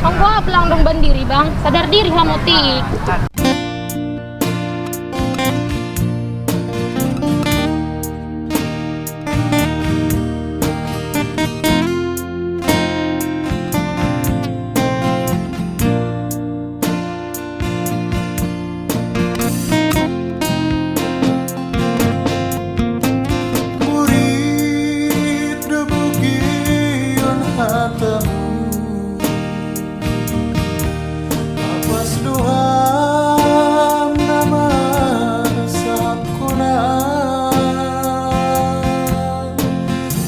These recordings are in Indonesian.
Gua belang dong bandiri bang, sadar diri hamutik. Murid debugion hatamu, apas doa nama sakuna,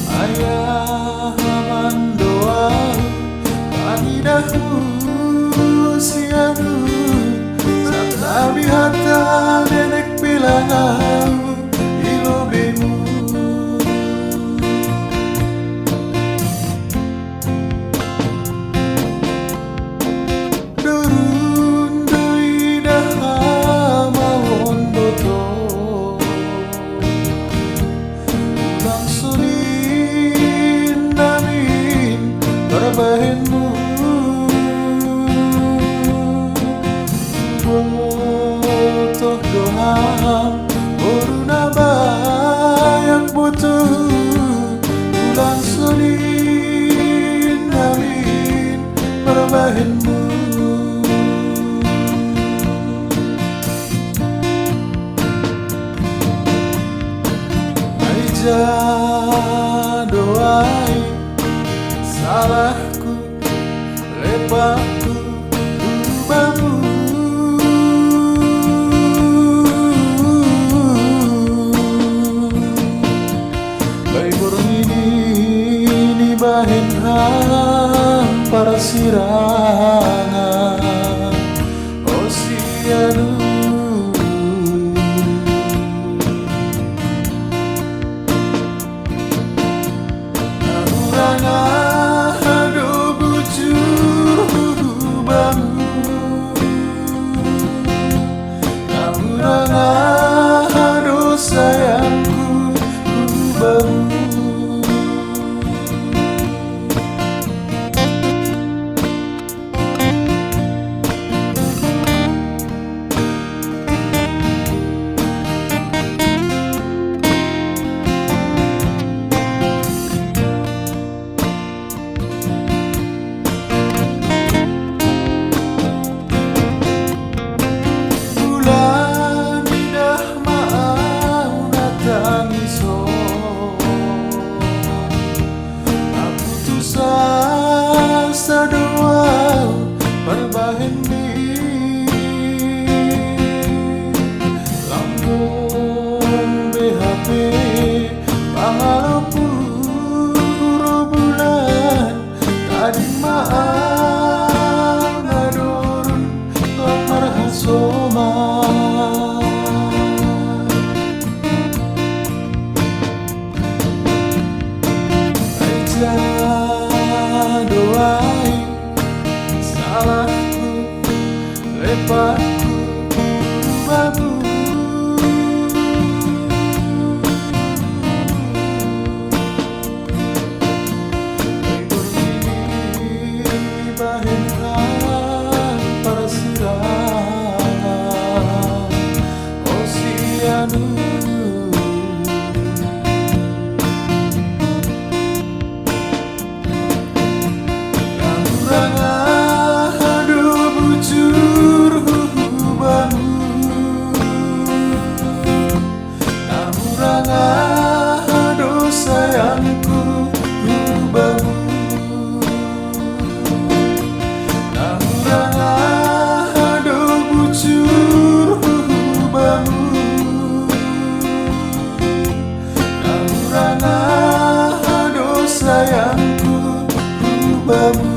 ayah mandoa panidahu sianu, satabi hata nenek bilangan ilobemu. Durun doi daha mawon boto, ulang sunin namin berbahenmu. Botoh doa uruna bayang butuh, ulang sunin namin berbahenmu. Aja doai salahku, lepasku rubamu. Baik ini bahen para sirangan Osianu. Ado bujur bangun, ado sayangku bangun. Doa berbahen di lambung BHP pangalopu bulan tadi maaf ngadurun lamar hasoma. Aja doai salahku, lepasku babu. Ini bahen para sirangan Osianu. Ado sayangku rubamu, ado bujur rubamu, ado sayangku rubamu.